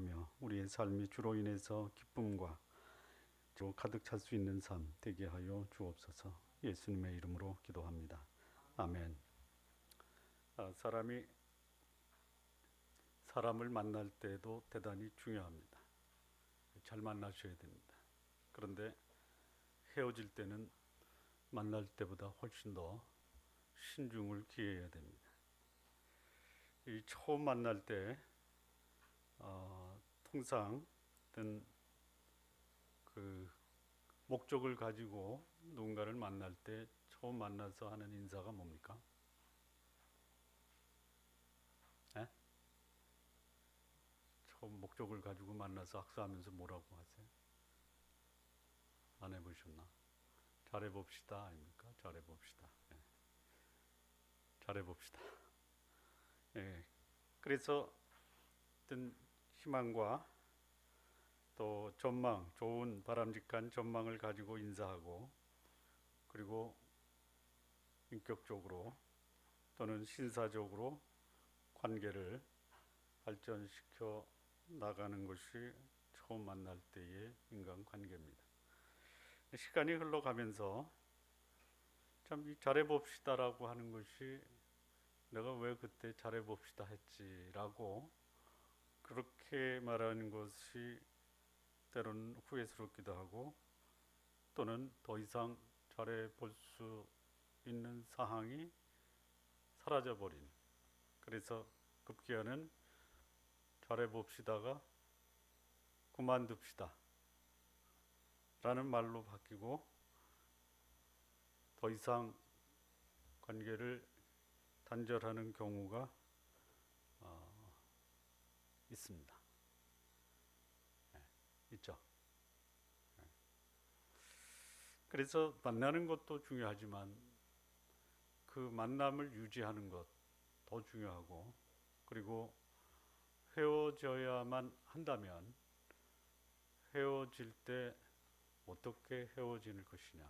감사하며 우리의 삶이 주로 인해서 기쁨과 또 가득 찰 수 있는 삶 되게 하여 주옵소서. 예수님의 이름으로 기도합니다. 아멘. 사람이 사람을 만날 때도 대단히 중요합니다. 잘 만나셔야 됩니다. 그런데 헤어질 때는 만날 때보다 훨씬 더 신중을 기해야 됩니다. 이 처음 만날 때 통상 어떤 그 목적을 가지고 누군가를 만날 때 처음 만나서 하는 인사가 뭡니까? 에? 처음 목적을 가지고 만나서 악수하면서 뭐라고 하세요? 안 해보셨나? 잘해봅시다 아닙니까? 잘해봅시다. 예. 잘해봅시다. 예. 그래서 어떤 희망과 또 전망, 좋은 바람직한 전망을 가지고 인사하고, 그리고 인격적으로 또는 신사적으로 관계를 발전시켜 나가는 것이 처음 만날 때의 인간관계입니다. 시간이 흘러가면서 참 잘해봅시다라고 하는 것이 내가 왜 그때 잘해봅시다 했지라고 그렇게 말하는 것이 때로는 후회스럽기도 하고, 또는 더 이상 잘해볼 수 있는 상황이 사라져버린, 그래서 급기야는 잘해봅시다가 그만둡시다 라는 말로 바뀌고 더 이상 관계를 단절하는 경우가 있습니다. 네, 있죠. 네. 그래서 만나는 것도 중요하지만 그 만남을 유지하는 것 더 중요하고, 그리고 헤어져야만 한다면 헤어질 때 어떻게 헤어질 것이냐,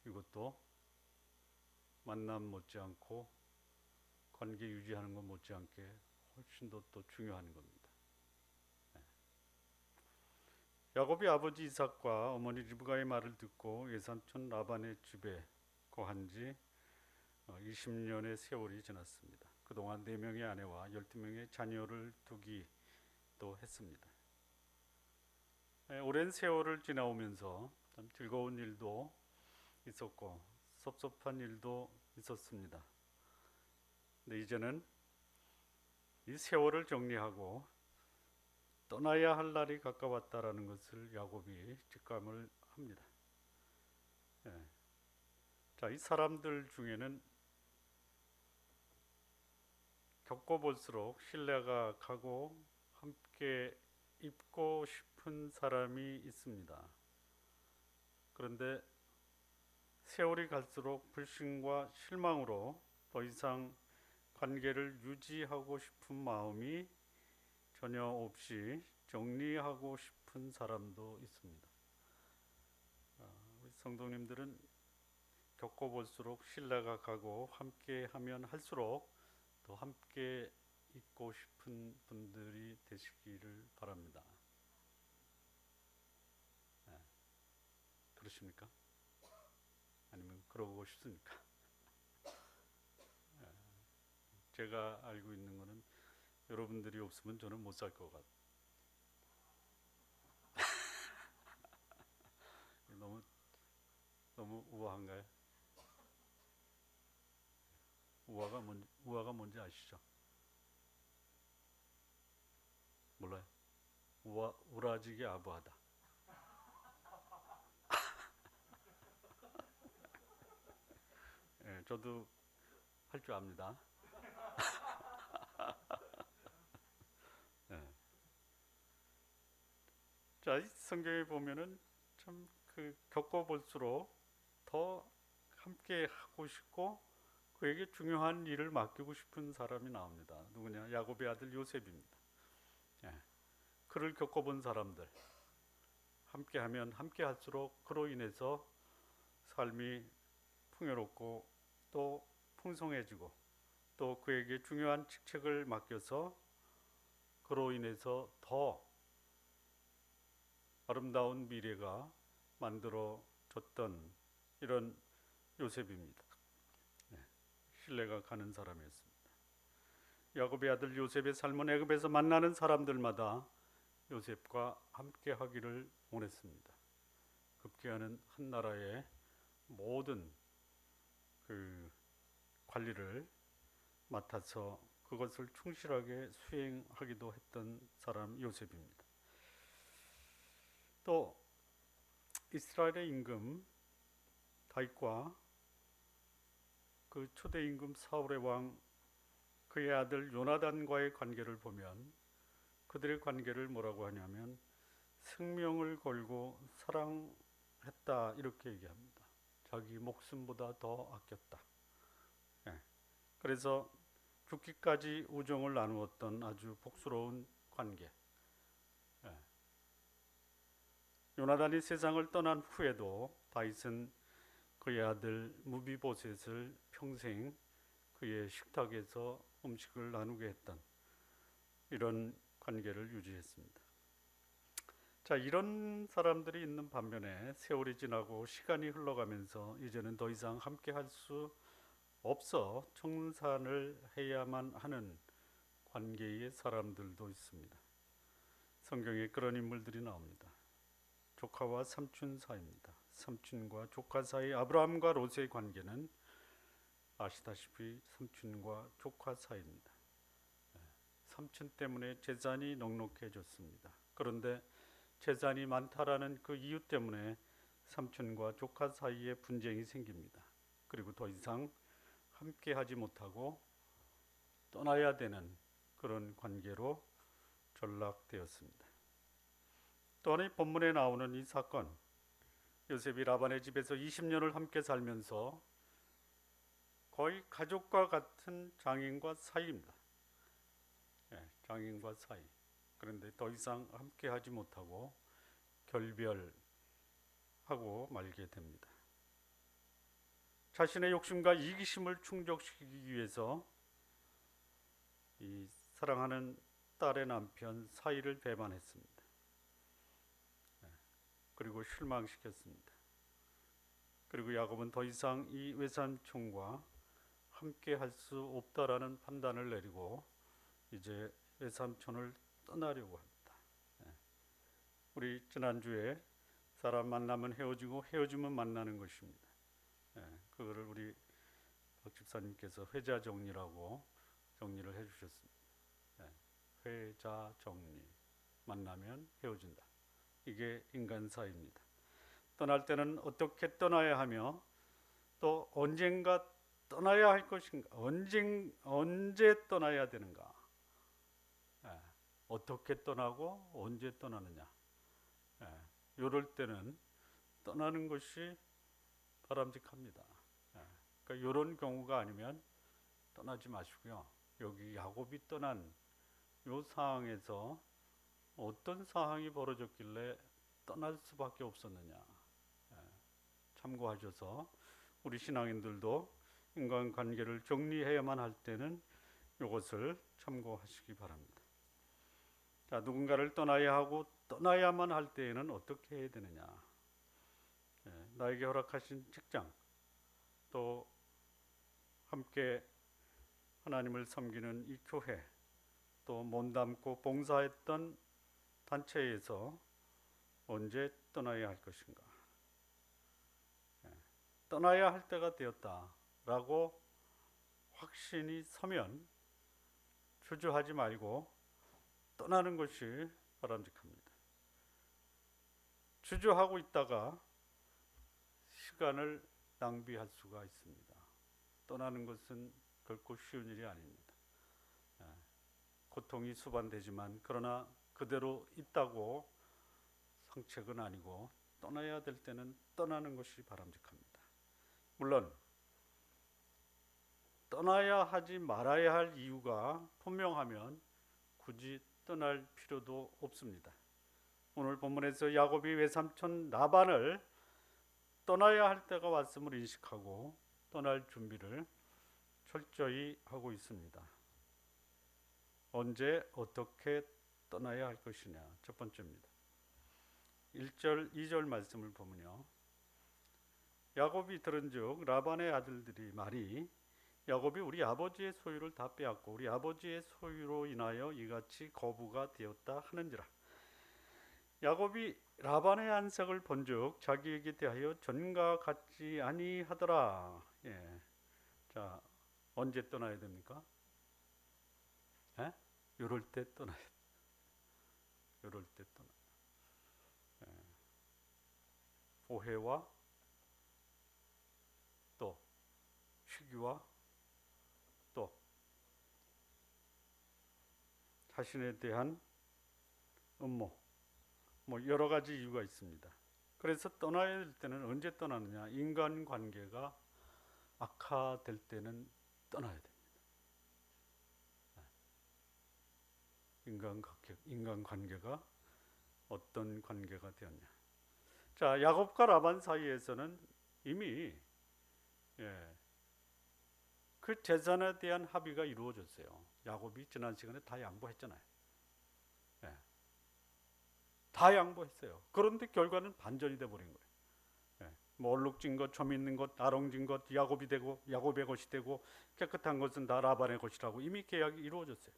이것도 만남 못지않고 관계 유지하는 것 못지않게 훨씬 더 또 중요한 겁니다. 네. 야곱이 아버지 이삭과 어머니 리브가의 말을 듣고 외삼촌 라반의 집에 거한 지 20년의 세월이 지났습니다. 그동안 4명의 아내와 12명의 자녀를 두기도 했습니다. 오랜 세월을 지나오면서 참 즐거운 일도 있었고 섭섭한 일도 있었습니다. 근데 이제는 이 세월을 정리하고 떠나야 할 날이 가까웠다라는 것을 야곱이 직감을 합니다. 예. 자, 이 사람들 중에는 겪어볼수록 신뢰가 가고 함께 있고 싶은 사람이 있습니다. 그런데 세월이 갈수록 불신과 실망으로 더 이상 관계를 유지하고 싶은 마음이 전혀 없이 정리하고 싶은 사람도 있습니다. 우리 성도님들은 겪어볼수록 신뢰가 가고 함께 하면 할수록 더 함께 있고 싶은 분들이 되시기를 바랍니다. 네. 그렇습니까? 아니면 그러고 싶습니까? 제가 알고 있는 거는 여러분들이 없으면 저는 못 살 것 같아요. 너무 우아한가요? 우아가 뭔지 아시죠? 몰라요? 우라지게 아부하다. 예, 저도 할 줄 압니다. 예. 자, 이 성경에 보면은 참 겪어볼수록 더 함께 하고 싶고 그에게 중요한 일을 맡기고 싶은 사람이 나옵니다. 누구냐? 야곱의 아들 요셉입니다. 예. 그를 겪어본 사람들, 함께하면 함께할수록 그로 인해서 삶이 풍요롭고 또 풍성해지고 또 그에게 중요한 직책을 맡겨서 그로 인해서 더 아름다운 미래가 만들어졌던 이런 요셉입니다. 신뢰가 가는 사람이었습니다. 야곱의 아들 요셉의 삶은 애굽에서 만나는 사람들마다 요셉과 함께 하기를 원했습니다. 급기야는 한 나라의 모든 그 관리를 맡아서 그것을 충실하게 수행하기도 했던 사람 요셉입니다. 또 이스라엘의 임금 다윗과 그 초대 임금 사울의 왕 그의 아들 요나단과의 관계를 보면 그들의 관계를 뭐라고 하냐면 생명을 걸고 사랑했다 이렇게 얘기합니다. 자기 목숨보다 더 아꼈다. 그래서 죽기까지 우정을 나누었던 아주 복스러운 관계. 요나단이 세상을 떠난 후에도 다윗은 그의 아들 무비보셋을 평생 그의 식탁에서 음식을 나누게 했던 이런 관계를 유지했습니다. 자, 이런 사람들이 있는 반면에 세월이 지나고 시간이 흘러가면서 이제는 더 이상 함께 할 수 없어 청산을 해야만 하는 관계의 사람들도 있습니다. 성경에 그런 인물들이 나옵니다. 조카와 삼촌 사이입니다. 삼촌과 조카 사이 아브라함과 롯의 관계는 아시다시피 삼촌과 조카 사이입니다. 삼촌 때문에 재산이 넉넉해졌습니다. 그런데 재산이 많다라는 그 이유 때문에 삼촌과 조카 사이에 분쟁이 생깁니다. 그리고 더 이상 함께 하지 못하고 떠나야 되는 그런 관계로 전락되었습니다. 또한 이 본문에 나오는 이 사건, 요셉이 라반의 집에서 20년을 함께 살면서 거의 가족과 같은 장인과 사이입니다. 장인과 사이. 그런데 더 이상 함께 하지 못하고 결별하고 말게 됩니다. 자신의 욕심과 이기심을 충족시키기 위해서 이 사랑하는 딸의 남편 사이를 배반했습니다. 그리고 실망시켰습니다. 그리고 야곱은 더 이상 이 외삼촌과 함께 할 수 없다라는 판단을 내리고 이제 외삼촌을 떠나려고 합니다. 우리 지난주에 사람 만나면 헤어지고 헤어지면 만나는 것입니다. 그거를 우리 박 집사님께서 회자 정리라고 정리를 해주셨습니다. 회자 정리, 만나면 헤어진다. 이게 인간사입니다. 떠날 때는 어떻게 떠나야 하며 또 언젠가 떠나야 할 것인가, 언제 떠나야 되는가, 어떻게 떠나고 언제 떠나느냐. 이럴 때는 떠나는 것이 바람직합니다. 그러니까 이런 경우가 아니면 떠나지 마시고요. 여기 야곱이 떠난 이 상황에서 어떤 상황이 벌어졌길래 떠날 수밖에 없었느냐 참고하셔서 우리 신앙인들도 인간관계를 정리해야만 할 때는 이것을 참고하시기 바랍니다. 자, 누군가를 떠나야 하고 떠나야만 할 때에는 어떻게 해야 되느냐. 나에게 허락하신 직장, 또 함께 하나님을 섬기는 이 교회, 또 몸담고 봉사했던 단체에서 언제 떠나야 할 것인가. 떠나야 할 때가 되었다라고 확신이 서면 주저하지 말고 떠나는 것이 바람직합니다. 주저하고 있다가 시간을 낭비할 수가 있습니다. 떠나는 것은 결코 쉬운 일이 아닙니다. 고통이 수반되지만 그러나 그대로 있다고 상책은 아니고 떠나야 될 때는 떠나는 것이 바람직합니다. 물론 떠나야 하지 말아야 할 이유가 분명하면 굳이 떠날 필요도 없습니다. 오늘 본문에서 야곱이 외삼촌 라반을 떠나야 할 때가 왔음을 인식하고 떠날 준비를 철저히 하고 있습니다. 언제 어떻게 떠나야 할 것이냐? 첫 번째입니다. 1절, 2절 말씀을 보면요. 야곱이 들은즉 라반의 아들들이 말이 야곱이 우리 아버지의 소유를 다 빼앗고 우리 아버지의 소유로 인하여 이같이 거부가 되었다 하는지라. 야곱이 라반의 안색을 본즉 자기에게 대하여 전과 같지 아니하더라. 예. 자, 언제 떠나야 됩니까? 예? 요럴 때 떠나야 돼. 요럴 때 떠나. 예. 오해와 또 시기와 또 자신에 대한 음모, 뭐 여러 가지 이유가 있습니다. 그래서 떠나야 될 때는 언제 떠나느냐? 인간관계가 악화될 때는 떠나야 됩니다. 인간관계가 어떤 관계가 되었냐? 자, 야곱과 라반 사이에서는 이미 그 재산에 대한 합의가 이루어졌어요. 야곱이 지난 시간에 다 양보했잖아요. 다 양보했어요. 그런데 결과는 반전이 돼버린 거예요. 뭐 얼룩진 것, 점 있는 것, 아롱진 것 야곱이 되고 야곱의 것이 되고 깨끗한 것은 다 라반의 것이라고 이미 계약이 이루어졌어요.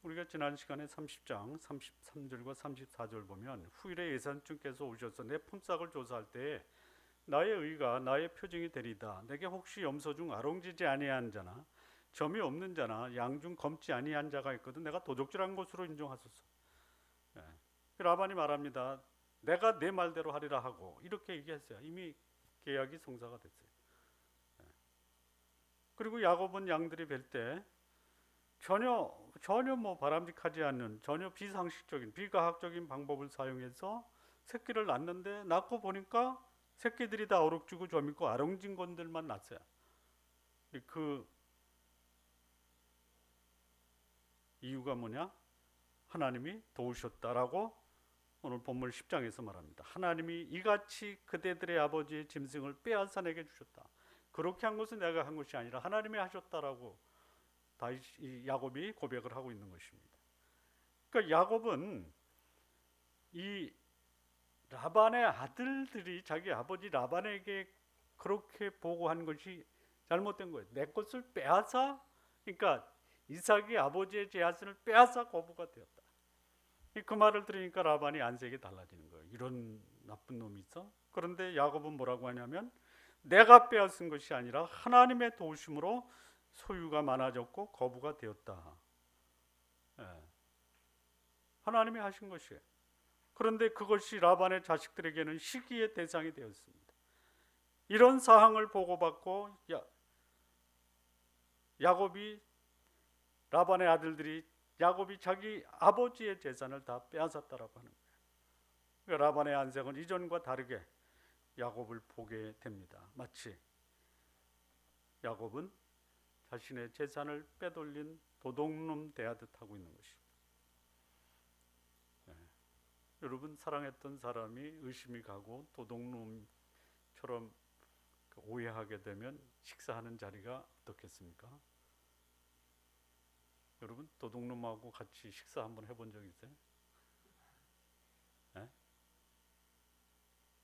우리가 지난 시간에 30장 33절과 34절 보면 후일에 예산중께서 오셔서 내 품삯을 조사할 때 나의 의가 나의 표징이 되리다. 내게 혹시 염소 중 아롱지지 아니한 자나 점이 없는 자나 양 중 검지 아니한 자가 있거든 내가 도적질한 것으로 인정하소서. 라반이 말합니다. 내가 내 말대로 하리라 하고 이렇게 얘기했어요. 이미 계약이 성사가 됐어요. 그리고 야곱은 양들이 뵐 때 전혀 뭐 바람직하지 않는 전혀 비상식적인 비과학적인 방법을 사용해서 새끼를 낳는데 낳고 보니까 새끼들이 다 어룩지고 점 있고 아롱진 건들만 낳았어요. 그 이유가 뭐냐? 하나님이 도우셨다라고 오늘 본문 10장에서 말합니다. 하나님이 이같이 그대들의 아버지의 짐승을 빼앗아 내게 주셨다. 그렇게 한 것은 내가 한 것이 아니라 하나님이 하셨다라고 야곱이 고백을 하고 있는 것입니다. 그러니까 야곱은 이 라반의 아들들이 자기 아버지 라반에게 그렇게 보고한 것이 잘못된 거예요. 내 것을 빼앗아, 그러니까 이삭이 아버지의 제사를 빼앗아 거부가 되었다. 그 말을 들으니까 라반이 안색이 달라지는 거예요. 이런 나쁜 놈이 있어? 그런데 야곱은 뭐라고 하냐면 내가 빼앗은 것이 아니라 하나님의 도우심으로 소유가 많아졌고 거부가 되었다. 하나님이 하신 것이에요. 그런데 그것이 라반의 자식들에게는 시기의 대상이 되었습니다. 이런 사항을 보고받고 야곱이 라반의 아들들이 야곱이 자기 아버지의 재산을 다 빼앗았다라고 하는 거예요. 그러니까 라반의 안색은 이전과 다르게 야곱을 보게 됩니다. 마치 야곱은 자신의 재산을 빼돌린 도둑놈 대하듯 하고 있는 것입니다. 여러분, 사랑했던 사람이 의심이 가고 도둑놈처럼 오해하게 되면 식사하는 자리가 어떻겠습니까? 여러분, 도둑놈하고 같이 식사 한번 해본 적 있어요?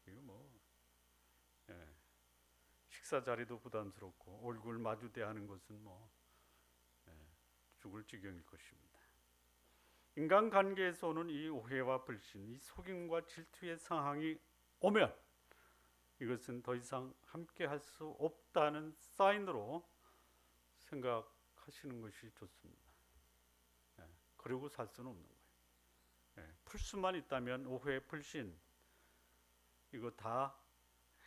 이거 뭐 식사 자리도 부담스럽고 얼굴 마주 대하는 것은 뭐 죽을 지경일 것입니다. 인간관계에서 오는 이 오해와 불신, 이 속임과 질투의 상황이 오면 이것은 더 이상 함께 할 수 없다는 사인으로 생각하시는 것이 좋습니다. 그리고 살 수는 없는 거예요. 풀 수만 있다면 오해, 불신 이거 다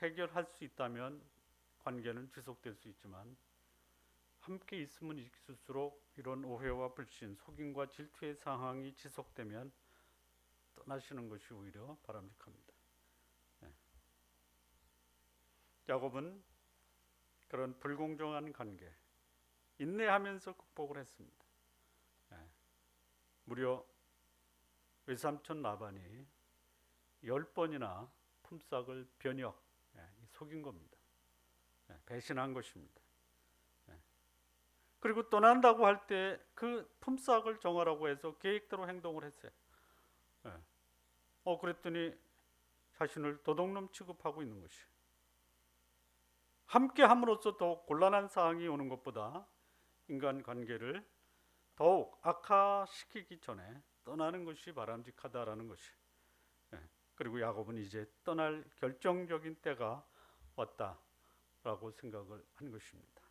해결할 수 있다면 관계는 지속될 수 있지만 함께 있으면 있을수록 이런 오해와 불신, 속임과 질투의 상황이 지속되면 떠나시는 것이 오히려 바람직합니다. 야곱은 그런 불공정한 관계 인내하면서 극복을 했습니다. 무려 외삼촌 라반이 10번이나 품삯을 변역, 속인 겁니다. 배신한 것입니다. 그리고 떠난다고 할 때 그 품삯을 정하라고 해서 계획대로 행동을 했어요. 예. 그랬더니 자신을 도둑놈 취급하고 있는 것이. 함께 함으로써 더 곤란한 상황이 오는 것보다 인간관계를 더욱 악화시키기 전에 떠나는 것이 바람직하다라는 것이. 예. 그리고 야곱은 이제 떠날 결정적인 때가 왔다라고 생각을 한 것입니다.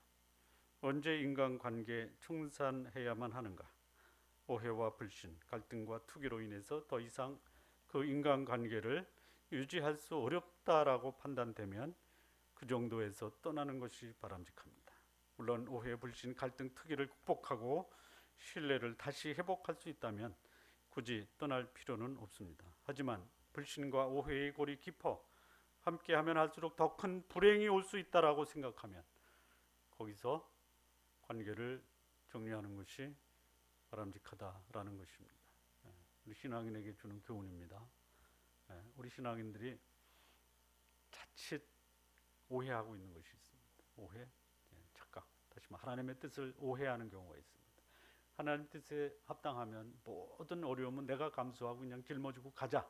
언제 인간관계 청산해야만 하는가? 오해와 불신, 갈등과 투기로 인해서 더 이상 그 인간관계를 유지할 수 어렵다라고 판단되면 그 정도에서 떠나는 것이 바람직합니다. 물론 오해, 불신, 갈등, 투기를 극복하고 신뢰를 다시 회복할 수 있다면 굳이 떠날 필요는 없습니다. 하지만 불신과 오해의 골이 깊어 함께하면 할수록 더 큰 불행이 올 수 있다라고 생각하면 거기서 관계를 정리하는 것이 바람직하다라는 것입니다. 우리 신앙인에게 주는 교훈입니다. 우리 신앙인들이 자칫 오해하고 있는 것이 있습니다. 오해, 착각. 다시 말해 하나님의 뜻을 오해하는 경우가 있습니다. 하나님 뜻에 합당하면 모든 어려움은 내가 감수하고 그냥 짊어지고 가자.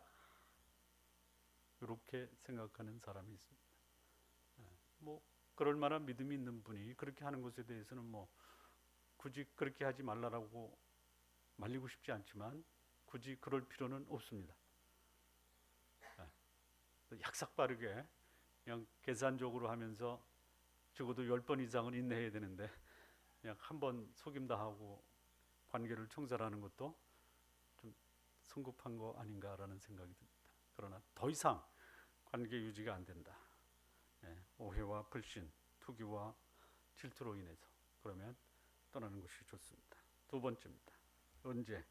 이렇게 생각하는 사람이 있습니다. 그럴 만한 믿음이 있는 분이 그렇게 하는 것에 대해서는 굳이 그렇게 하지 말라라고 말리고 싶지 않지만 굳이 그럴 필요는 없습니다. 약삭빠르게 그냥 계산적으로 하면서 적어도 10번 이상은 인내해야 되는데 그냥 한 번 속임다 하고 관계를 청산하는 것도 좀 성급한 거 아닌가라는 생각이 듭니다. 그러나 더 이상 관계 유지가 안 된다. 오해와 불신, 투기와 질투로 인해서 그러면 떠나는 것이 좋습니다. 두 번째입니다. 언제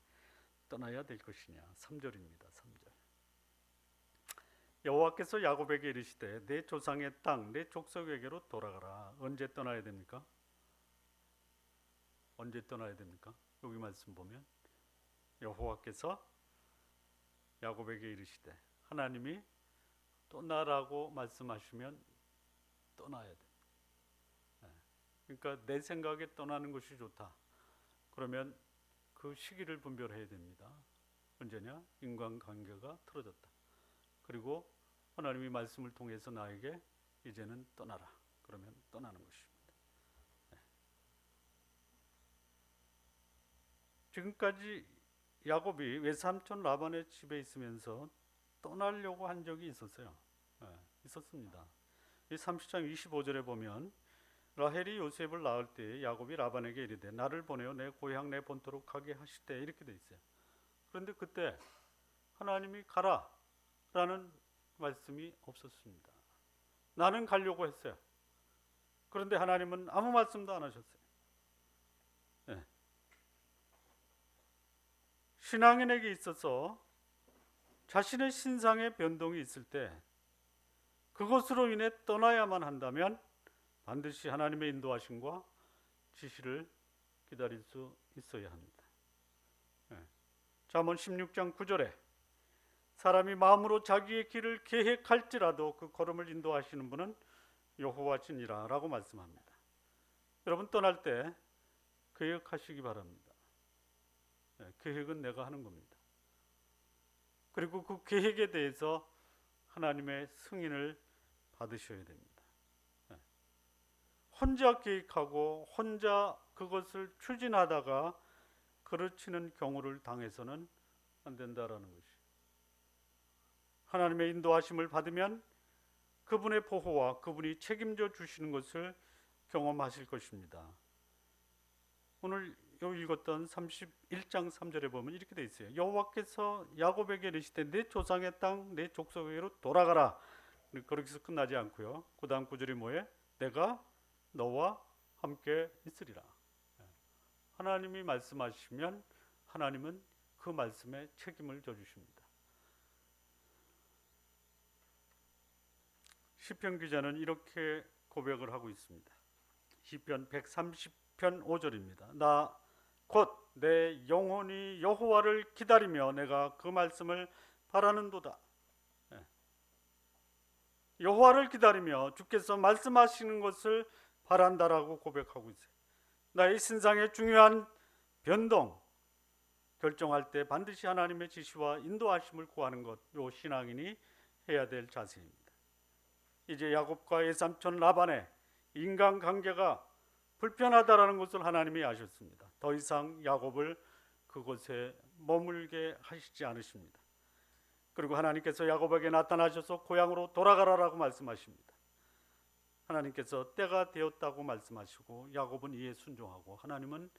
떠나야 될 것이냐? 3절입니다. 3절. 여호와께서 야곱에게 이르시되 내 조상의 땅, 내 족속에게로 돌아가라. 언제 떠나야 됩니까? 언제 떠나야 됩니까? 여기 말씀 보면 여호와께서 야곱에게 이르시되, 하나님이 떠나라고 말씀하시면 떠나야 돼. 그러니까 내 생각에 떠나는 것이 좋다. 그러면 그 시기를 분별해야 됩니다. 언제냐? 인간관계가 틀어졌다. 그리고 하나님이 말씀을 통해서 나에게 이제는 떠나라. 그러면 떠나는 것입니다. 지금까지 야곱이 외삼촌 라반의 집에 있으면서 떠나려고 한 적이 있었어요. 있었습니다. 이 30장 25절에 보면 라헬이 요셉을 낳을 때 야곱이 라반에게 이르되 나를 보내어 내 고향 내 본토로 가게 하시되, 이렇게 돼 있어요. 그런데 그때 하나님이 가라 라는 말씀이 없었습니다. 나는 가려고 했어요. 그런데 하나님은 아무 말씀도 안 하셨어요. 신앙인에게 있어서 자신의 신상의 변동이 있을 때 그것으로 인해 떠나야만 한다면 반드시 하나님의 인도하심과 지시를 기다릴 수 있어야 합니다. 잠언 16장 9절에 사람이 마음으로 자기의 길을 계획할지라도 그 걸음을 인도하시는 분은 여호와시니라 라고 말씀합니다. 여러분, 떠날 때 계획하시기 바랍니다. 계획은 내가 하는 겁니다. 그리고 그 계획에 대해서 하나님의 승인을 받으셔야 됩니다. 혼자 계획하고 혼자 그것을 추진하다가 그르치는 경우를 당해서는 안 된다라는 것이. 하나님의 인도하심을 받으면 그분의 보호와 그분이 책임져 주시는 것을 경험하실 것입니다. 오늘 읽었던 31장 3절에 보면 이렇게 돼 있어요. 여호와께서 야곱에게 이르시되 내 조상의 땅 내 족속에게로 돌아가라. 그렇게서 끝나지 않고요. 그 다음 구절이 뭐예요? 내가 너와 함께 있으리라. 하나님이 말씀하시면 하나님은 그 말씀에 책임을 져주십니다. 시편 기자는 이렇게 고백을 하고 있습니다. 시편 130편 5절입니다. 나 곧 내 영혼이 여호와를 기다리며 내가 그 말씀을 바라는도다. 여호와를 기다리며 주께서 말씀하시는 것을 바란다라고 고백하고 있어요. 나의 신상의 중요한 변동 결정할 때 반드시 하나님의 지시와 인도하심을 구하는 것, 요 신앙인이 해야 될 자세입니다. 이제 야곱과 외삼촌 라반의 인간관계가 불편하다라는 것을 하나님이 아셨습니다. 더 이상 야곱을 그곳에 머물게 하시지 않으십니다. 그리고 하나님께서 야곱에게 나타나셔서 고향으로 돌아가라라고 말씀하십니다. 하나님께서 때가 되었다고 말씀하시고 야곱은 이에 순종하고 하나님은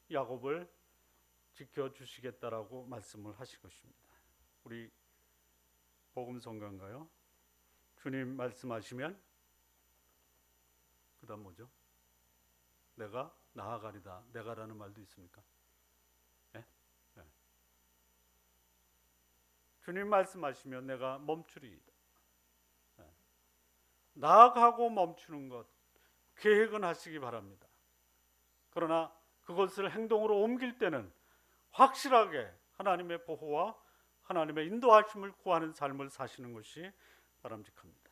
야곱을 지켜주시겠다라고 말씀을 하신 것입니다. 우리 복음성가인가요? 주님 말씀하시면 그 다음 뭐죠? 내가 나아가리다. 내가라는 말도 있습니까? 네? 네. 주님 말씀하시면 내가 멈추리이다. 네. 나아가고 멈추는 것 계획은 하시기 바랍니다. 그러나 그것을 행동으로 옮길 때는 확실하게 하나님의 보호와 하나님의 인도하심을 구하는 삶을 사시는 것이 바람직합니다.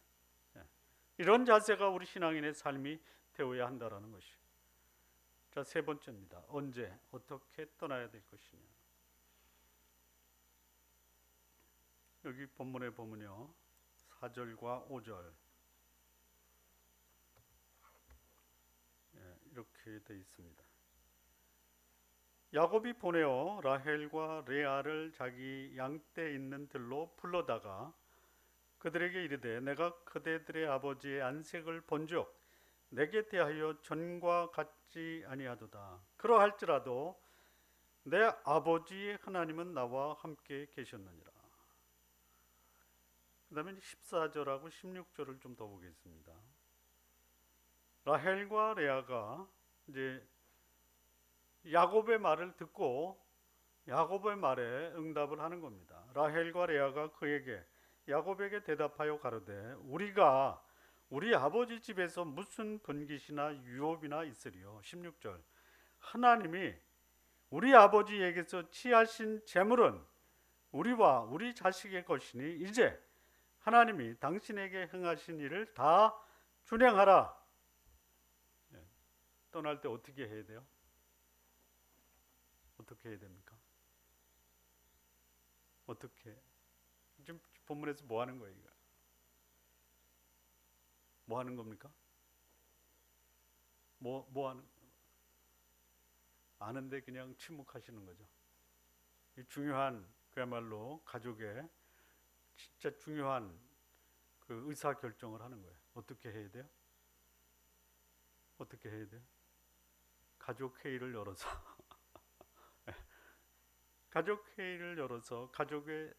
이런 자세가 우리 신앙인의 삶이 되어야 한다는 것이. 자, 세 번째입니다. 언제 어떻게 떠나야 될 것이냐. 여기 본문에 보면요 4절과 5절 이렇게 되어 있습니다. 야곱이 보내어 라헬과 레아를 자기 양떼 있는 들로 불러다가 그들에게 이르되 내가 그대들의 아버지의 안색을 본즉 내게 대하여 전과 같지 아니하도다. 그러할지라도 내 아버지 하나님은 나와 함께 계셨느니라. 그 다음에 14절하고 16절을 좀 더 보겠습니다. 라헬과 레아가 이제 야곱의 말을 듣고 야곱의 말에 응답을 하는 겁니다. 라헬과 레아가 그에게 야곱에게 대답하여 가로되 우리가 우리 아버지 집에서 무슨 번깃이나 유업이나 있으리요. 16절 하나님이 우리 아버지에게서 취하신 재물은 우리와 우리 자식의 것이니 이제 하나님이 당신에게 행하신 일을 다 준행하라. 떠날 때 어떻게 해야 돼요? 어떻게 해야 됩니까? 어떻게? 지금 본문에서 뭐 하는 거예요? 뭐 하는 겁니까? 뭐 하는? 아는데 그냥 침묵하시는 거죠. 이 중요한 그야말로 가족의 진짜 중요한 그 의사 결정을 하는 거예요. 어떻게 해야 돼요? 어떻게 해야 돼요? 가족 회의를 열어서 가족 회의를 열어서 가족의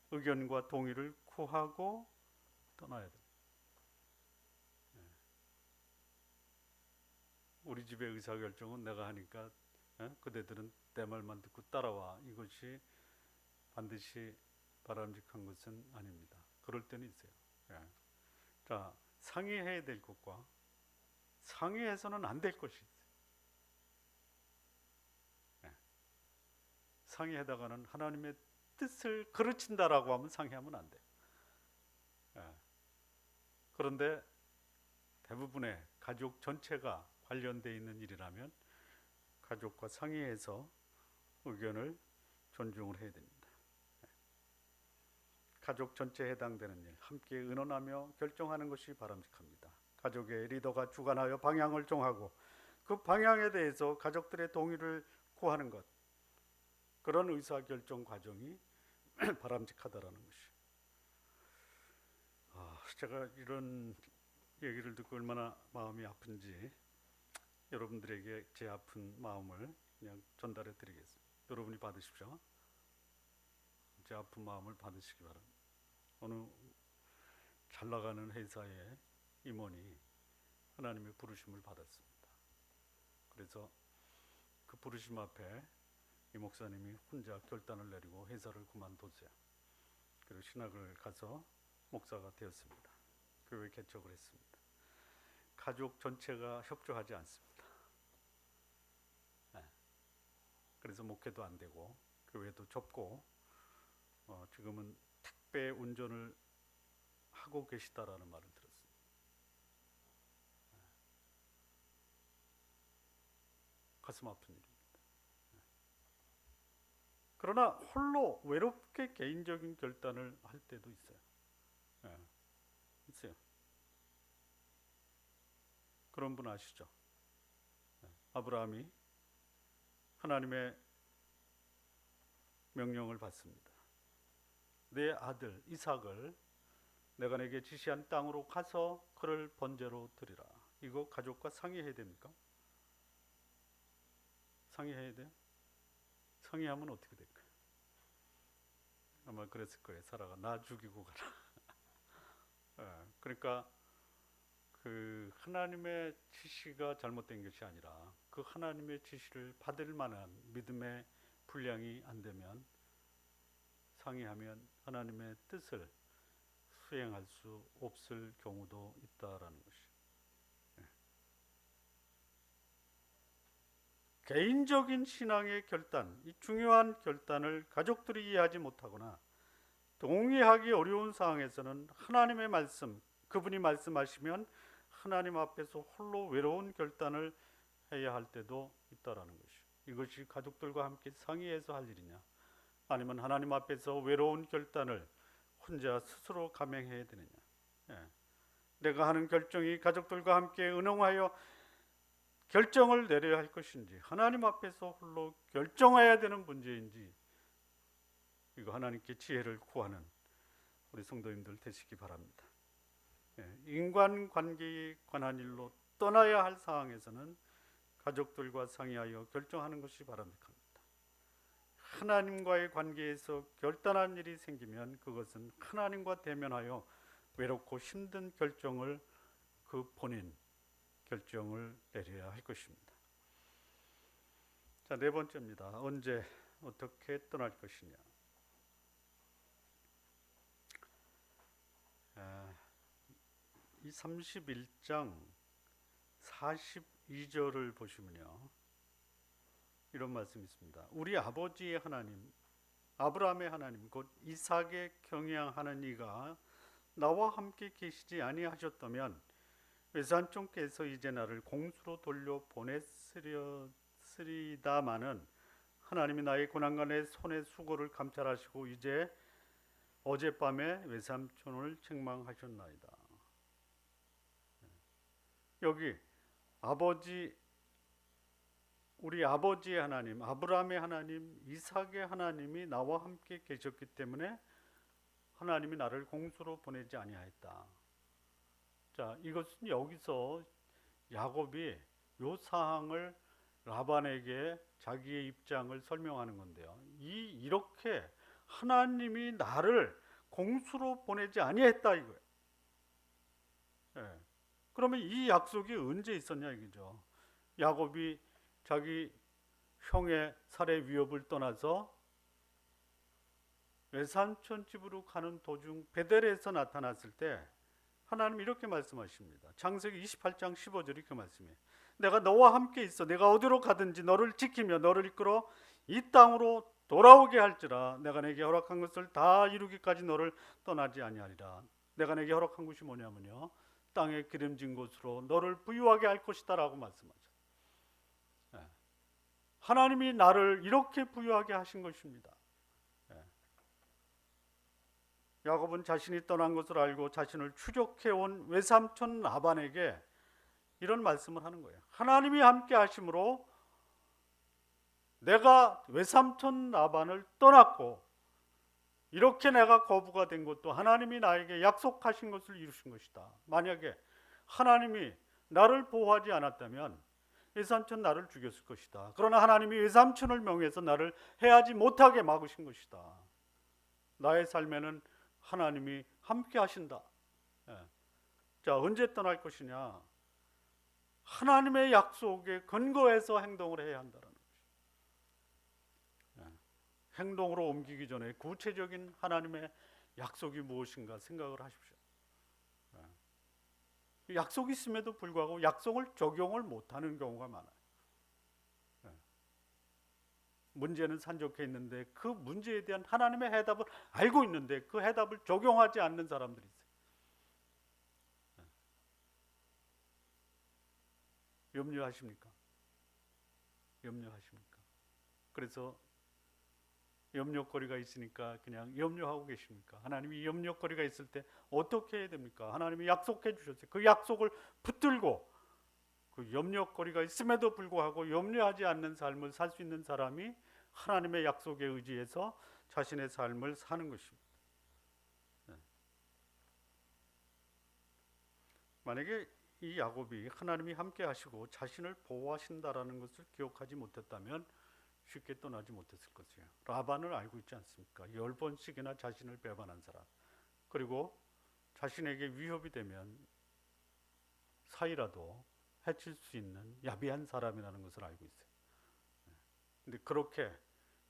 의견과 동의를 구하고 떠나야 돼요. 우리 집의 의사결정은 내가 하니까 그대들은 내 말만 듣고 따라와. 이것이 반드시 바람직한 것은 아닙니다. 그럴 때는 있어요. 자, 상의해야 될 것과 상의해서는 안 될 것이 있어요. 상의하다가는 하나님의 뜻을 그르친다라고 하면 상의하면 안 돼요. 그런데 대부분의 가족 전체가 관련되어 있는 일이라면 가족과 상의해서 의견을 존중을 해야 됩니다. 가족 전체에 해당되는 일 함께 의논하며 결정하는 것이 바람직합니다. 가족의 리더가 주관하여 방향을 정하고 그 방향에 대해서 가족들의 동의를 구하는 것, 그런 의사결정 과정이 바람직하다라는 것이. 제가 이런 얘기를 듣고 얼마나 마음이 아픈지 여러분들에게 제 아픈 마음을 그냥 전달해 드리겠습니다. 여러분이 받으십시오. 제 아픈 마음을 받으시기 바랍니다. 어느 잘 나가는 회사의 임원이 하나님의 부르심을 받았습니다. 그래서 그 부르심 앞에 이 목사님이 혼자 결단을 내리고 회사를 그만뒀어요. 그리고 신학을 가서 목사가 되었습니다. 교회 개척을 했습니다. 가족 전체가 협조하지 않습니다. 그래서 목회도 안 되고 교회도 좁고 지금은 택배 운전을 하고 계시다라는 말을 들었습니다. 가슴 아픈 일입니다. 그러나 홀로 외롭게 개인적인 결단을 할 때도 있어요. 있어요. 그런 분 아시죠? 아브라함이 하나님의 명령을 받습니다. 내 아들 이삭을 내가 내게 지시한 땅으로 가서 그를 번제로 드리라. 이거 가족과 상의해야 됩니까? 상의해야 돼요? 상의하면 어떻게 될까요? 아마 그랬을 거예요. 사라가 나 죽이고 가라. 그러니까 그 하나님의 지시가 잘못된 것이 아니라 그 하나님의 지시를 받을 만한 믿음의 분량이 안 되면 상의하면 하나님의 뜻을 수행할 수 없을 경우도 있다라는 것이. 개인적인 신앙의 결단, 이 중요한 결단을 가족들이 이해하지 못하거나 동의하기 어려운 상황에서는 하나님의 말씀, 그분이 말씀하시면 하나님 앞에서 홀로 외로운 결단을 해야 할 때도 있다라는 것이죠. 이것이 가족들과 함께 상의해서 할 일이냐, 아니면 하나님 앞에서 외로운 결단을 혼자 스스로 감행해야 되느냐. 내가 하는 결정이 가족들과 함께 의논하여 결정을 내려야 할 것인지, 하나님 앞에서 홀로 결정해야 되는 문제인지, 이거 하나님께 지혜를 구하는 우리 성도님들 되시기 바랍니다. 인간관계에 관한 일로 떠나야 할 상황에서는 가족들과 상의하여 결정하는 것이 바람직합니다. 하나님과의 관계에서 결단한 일이 생기면 그것은 하나님과 대면하여 외롭고 힘든 결정을 그 본인 결정을 내려야 할 것입니다. 자, 네 번째입니다. 언제 어떻게 떠날 것이냐. 이 31장 42절을 보시면요, 이런 말씀이 있습니다. 우리 아버지의 하나님, 아브라함의 하나님, 곧 이삭의 경영하는 이가 나와 함께 계시지 아니하셨다면 외산촌께서 이제 나를 공수로 돌려 보냈으리다마는 하나님이 나의 고난과 내 손의 수고를 감찰하시고 이제 어젯밤에 외삼촌을 책망하셨나이다. 여기 우리 아버지의 하나님, 아브라함의 하나님, 이삭의 하나님이 나와 함께 계셨기 때문에 하나님이 나를 공수로 보내지 아니하였다. 자, 이것은 여기서 야곱이 요 사항을 라반에게 자기의 입장을 설명하는 건데요. 이렇게 하나님이 나를 공수로 보내지 아니했다 이거예요. 그러면 이 약속이 언제 있었냐 이거죠. 야곱이 자기 형의 살해 위협을 떠나서 외삼촌 집으로 가는 도중 베델에서 나타났을 때 하나님 이렇게 말씀하십니다. 창세기 28장 15절이 그 말씀이에요. 내가 너와 함께 있어 내가 어디로 가든지 너를 지키며 너를 이끌어 이 땅으로 돌아오게 할지라. 내가 내게 허락한 것을 다 이루기까지 너를 떠나지 아니하리라. 내가 내게 허락한 것이 뭐냐면요, 땅에 기름진 곳으로 너를 부유하게 할 것이다 라고 말씀하죠. 하나님이 나를 이렇게 부유하게 하신 것입니다. 야곱은 자신이 떠난 것을 알고 자신을 추적해온 외삼촌 라반에게 이런 말씀을 하는 거예요. 하나님이 함께 하심으로 내가 외삼촌 라반을 떠났고 이렇게 내가 거부가 된 것도 하나님이 나에게 약속하신 것을 이루신 것이다. 만약에 하나님이 나를 보호하지 않았다면 외삼촌 나를 죽였을 것이다. 그러나 하나님이 외삼촌을 명해서 나를 해하지 못하게 막으신 것이다. 나의 삶에는 하나님이 함께 하신다. 자, 언제 떠날 것이냐? 하나님의 약속에 근거해서 행동을 해야 한다는 것이죠. 행동으로 옮기기 전에 구체적인 하나님의 약속이 무엇인가 생각을 하십시오. 약속이 있음에도 불구하고 약속을 적용을 못하는 경우가 많아요. 문제는 산적해 있는데 그 문제에 대한 하나님의 해답을 알고 있는데 그 해답을 적용하지 않는 사람들이 있어요. 염려하십니까? 염려하십니까? 그래서 염려거리가 있으니까 그냥 염려하고 계십니까? 하나님이 염려거리가 있을 때 어떻게 해야 됩니까? 하나님이 약속해 주셨어요. 그 약속을 붙들고 그 염려거리가 있음에도 불구하고 염려하지 않는 삶을 살 수 있는 사람이 하나님의 약속에 의지해서 자신의 삶을 사는 것입니다. 네. 만약에 이 야곱이 하나님이 함께 하시고 자신을 보호하신다라는 것을 기억하지 못했다면 쉽게 떠나지 못했을 것이에요. 라반을 알고 있지 않습니까? 10번씩이나 자신을 배반한 사람, 그리고 자신에게 위협이 되면 사이라도 해칠 수 있는 야비한 사람이라는 것을 알고 있어요. 근데 그렇게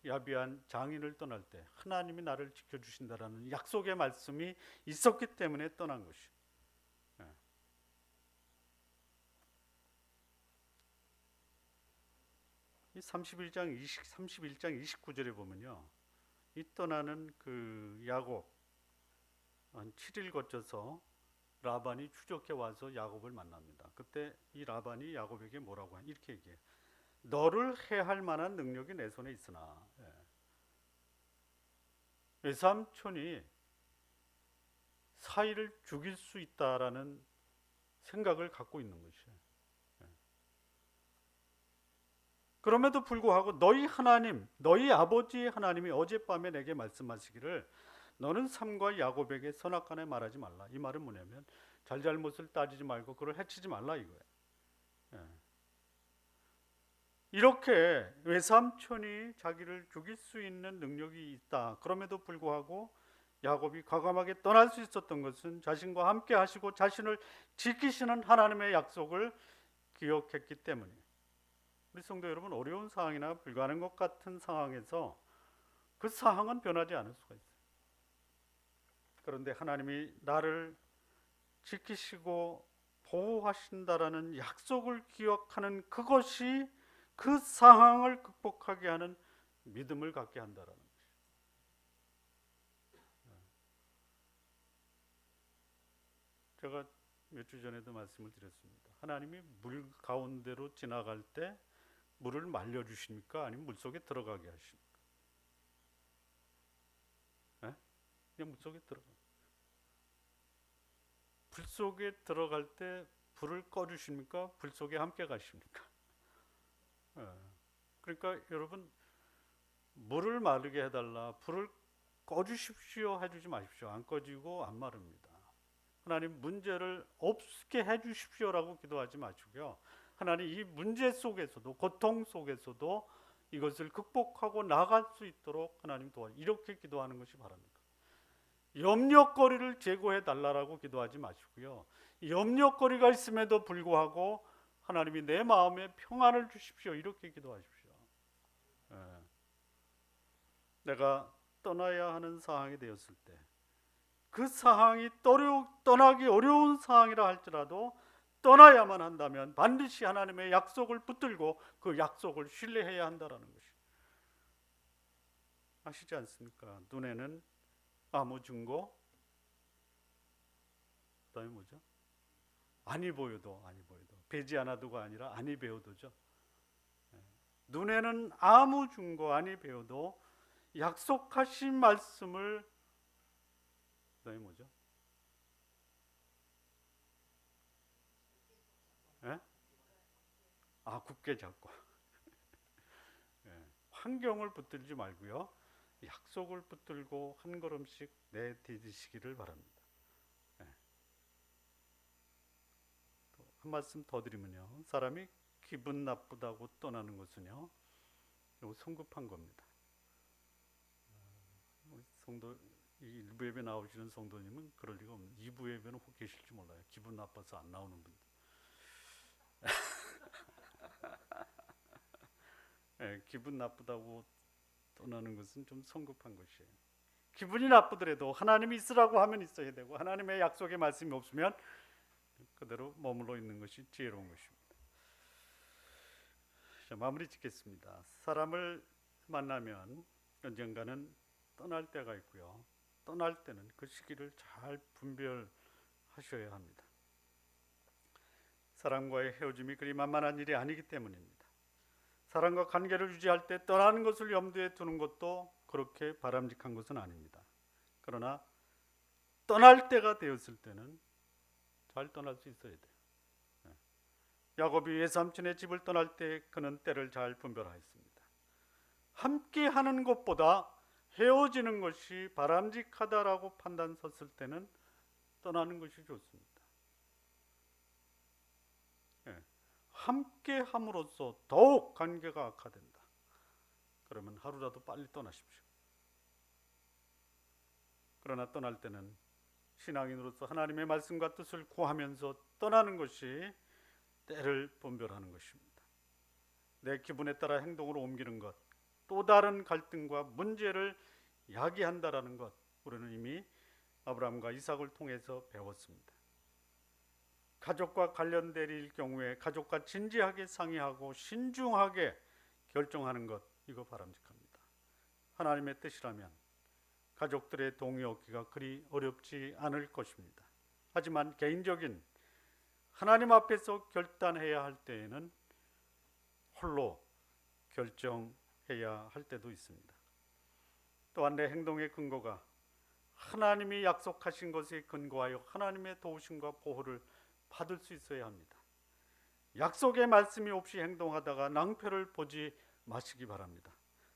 야비한 장인을 떠날 때 하나님이 나를 지켜주신다라는 약속의 말씀이 있었기 때문에 떠난 것이에요. 이 31장 29절에 보면요, 이 떠나는 그 야곱 한 7일 거쳐서 라반이 추적해 와서 야곱을 만납니다. 그때 이 라반이 야곱에게 뭐라고 하냐, 이렇게 얘기해요. 너를 해할 만한 능력이 내 손에 있으나, 외삼촌이 사이를 죽일 수 있다라는 생각을 갖고 있는 것이에요. 그럼에도 불구하고 너희 하나님, 너희 아버지의 하나님이 어젯밤에 내게 말씀하시기를 너는 삼과 야곱에게 선악간에 말하지 말라. 이 말은 뭐냐면 잘잘못을 따지지 말고 그를 해치지 말라 이거예요. 이렇게 외삼촌이 자기를 죽일 수 있는 능력이 있다. 그럼에도 불구하고 야곱이 과감하게 떠날 수 있었던 것은 자신과 함께 하시고 자신을 지키시는 하나님의 약속을 기억했기 때문이에요. 우리 성도 여러분, 어려운 상황이나 불가능한 것 같은 상황에서 그 상황은 변하지 않을 수가 있어요. 그런데 하나님이 나를 지키시고 보호하신다라는 약속을 기억하는 그것이 그 상황을 극복하게 하는 믿음을 갖게 한다라는 것이죠. 제가 몇 주 전에도 말씀을 드렸습니다. 하나님이 물 가운데로 지나갈 때 물을 말려주십니까? 아니면 물속에 들어가게 하십니까? 그냥 물속에 들어가. 불 속에 들어갈 때 불을 꺼주십니까? 불 속에 함께 가십니까? 그러니까 여러분, 물을 마르게 해달라, 불을 꺼주십시오 해주지 마십시오. 안 꺼지고 안 마릅니다. 하나님 문제를 없게 해주십시오라고 기도하지 마시고요. 하나님 이 문제 속에서도, 고통 속에서도 이것을 극복하고 나갈 수 있도록 하나님 도와주십시오. 이렇게 기도하는 것이 바랍니다. 염려거리를 제거해 달라고 기도하지 마시고요. 염려거리가 있음에도 불구하고 하나님이 내 마음에 평안을 주십시오. 이렇게 기도하십시오. 내가 떠나야 하는 상황이 되었을 때, 그 상황이 떠나기 어려운 상황이라 할지라도 떠나야만 한다면 반드시 하나님의 약속을 붙들고 그 약속을 신뢰해야 한다라는 것이 아시지 않습니까? 눈에는 아무 증거, 그다음에 뭐죠? 아니 보여도 배지 않아도가 아니라 아니 배워도죠. 눈에는 아무 증거 아니 배워도 약속하신 말씀을, 그다음에 뭐죠? 굳게 잡고 환경을 붙들지 말고요, 약속을 붙들고 한 걸음씩 내디디시기를 바랍니다. 한 말씀 더 드리면요, 사람이 기분 나쁘다고 떠나는 것은요, 이거 성급한 겁니다. 우리 성도, 이 1부 예배 나오시는 성도님은 그럴 리가 없는, 2부 예배는 혹 계실지 몰라요. 기분 나빠서 안 나오는 분들. 기분 나쁘다고 떠나는 것은 좀 성급한 것이에요. 기분이 나쁘더라도 하나님이 있으라고 하면 있어야 되고, 하나님의 약속의 말씀이 없으면 그대로 머물러 있는 것이 지혜로운 것입니다. 자, 마무리 짓겠습니다. 사람을 만나면 언젠가는 떠날 때가 있고요, 떠날 때는 그 시기를 잘 분별하셔야 합니다. 사람과의 헤어짐이 그리 만만한 일이 아니기 때문입니다. 사람과 관계를 유지할 때 떠나는 것을 염두에 두는 것도 그렇게 바람직한 것은 아닙니다. 그러나 떠날 때가 되었을 때는 잘 떠날 수 있어야 돼요. 야곱이 외삼촌의 집을 떠날 때 그는 때를 잘 분별하였습니다. 함께 하는 것보다 헤어지는 것이 바람직하다라고 판단 섰을 때는 떠나는 것이 좋습니다. 함께 함으로써 더욱 관계가 악화된다. 그러면 하루라도 빨리 떠나십시오. 그러나 떠날 때는 신앙인으로서 하나님의 말씀과 뜻을 구하면서 떠나는 것이 때를 분별하는 것입니다. 내 기분에 따라 행동으로 옮기는 것, 또 다른 갈등과 문제를 야기한다라는 것, 우리는 이미 아브라함과 이삭을 통해서 배웠습니다. 가족과 관련될 일 경우에 가족과 진지하게 상의하고 신중하게 결정하는 것, 이거 바람직합니다. 하나님의 뜻이라면 가족들의 동의 얻기가 그리 어렵지 않을 것입니다. 하지만 개인적인 하나님 앞에서 결단해야 할 때에는 홀로 결정해야 할 때도 있습니다. 또한 내 행동의 근거가 하나님이 약속하신 것에 근거하여 하나님의 도우심과 보호를 받을 수 있어야 합니다. 약속의 말씀이 없이 행동하다가 낭패를 보지 마시기 바랍니다.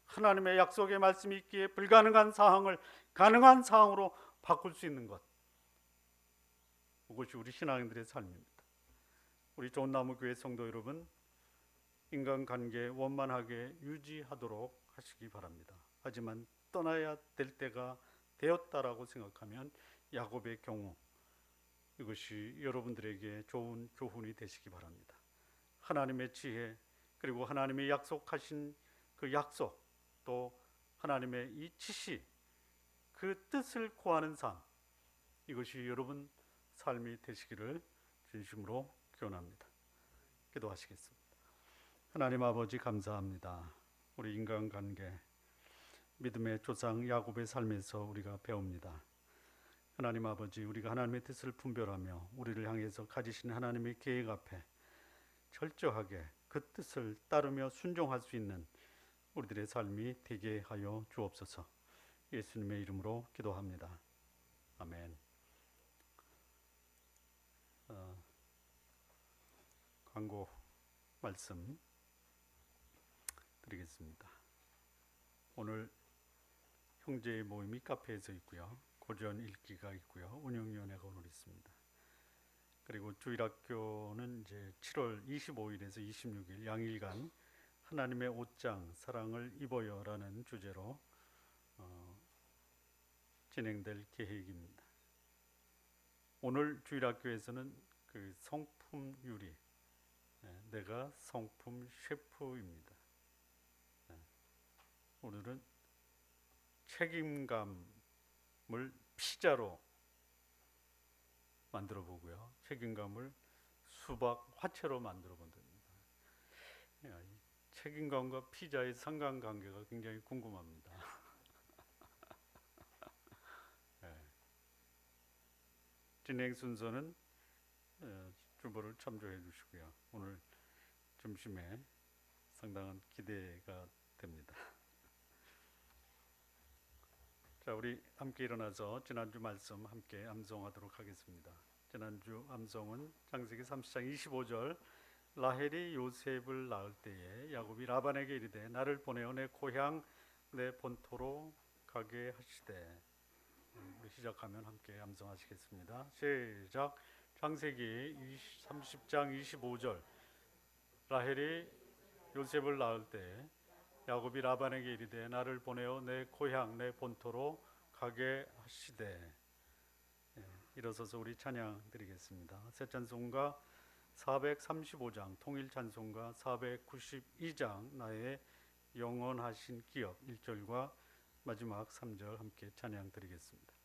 하나님의 약속의 말씀이 있기에 불가능한 사항을 가능한 사항으로 바꿀 수 있는 것, 그것이 우리 신앙인들의 삶입니다. 우리 좋은나무교회 성도 여러분, 인간관계 원만하게 유지하도록 하시기 바랍니다. 하지만 떠나야 될 때가 되었다라고 생각하면 야곱의 경우 이것이 여러분들에게 좋은 교훈이 되시기 바랍니다. 하나님의 지혜, 그리고 하나님의 약속하신 그 약속, 또 하나님의 이 지시, 그 뜻을 구하는 삶, 이것이 여러분 삶이 되시기를 진심으로 기원합니다. 기도하시겠습니다. 하나님 아버지, 감사합니다. 우리 인간관계, 믿음의 조상 야곱의 삶에서 우리가 배웁니다. 하나님 아버지, 우리가 하나님의 뜻을 분별하며 우리를 향해서 가지신 하나님의 계획 앞에 철저하게 그 뜻을 따르며 순종할 수 있는 우리들의 삶이 되게 하여 주옵소서. 예수님의 이름으로 기도합니다. 아멘. 광고 말씀 드리겠습니다. 오늘 형제의 모임이 카페에서 있고요. 고전 읽기가 있고요. 운영위원회가 오늘 있습니다. 그리고 주일학교는 이제 7월 25일에서 26일 양일간 하나님의 옷장 사랑을 입어요라는 주제로 진행될 계획입니다. 오늘 주일학교에서는 그 성품 유리, 내가 성품 셰프입니다. 오늘은 책임감을 피자로 만들어 보고요. 책임감을 수박 화채로 만들어 본답니다. 책임감과 피자의 상관관계가 굉장히 궁금합니다. 진행 순서는 주보를 참조해 주시고요. 오늘 점심에 상당한 기대가 됩니다. 자, 우리 함께 일어나서 지난주 말씀 함께 암송하도록 하겠습니다. 지난주 암송은 창세기 30장 25절, 라헬이 요셉을 낳을 때에 야곱이 라반에게 이르되 나를 보내어 내 고향 내 본토로 가게 하시되. 우리 시작하면 함께 암송하시겠습니다. 시작. 창세기 30장 25절, 라헬이 요셉을 낳을 때 야곱이 라반에게 이르되 나를 보내어 내 고향 내 본토로 가게 하시되. 일어서서 우리 찬양 드리겠습니다. 새 찬송가 435장, 통일 찬송가 492장, 나의 영원하신 기업 1절과 마지막 3절 함께 찬양 드리겠습니다.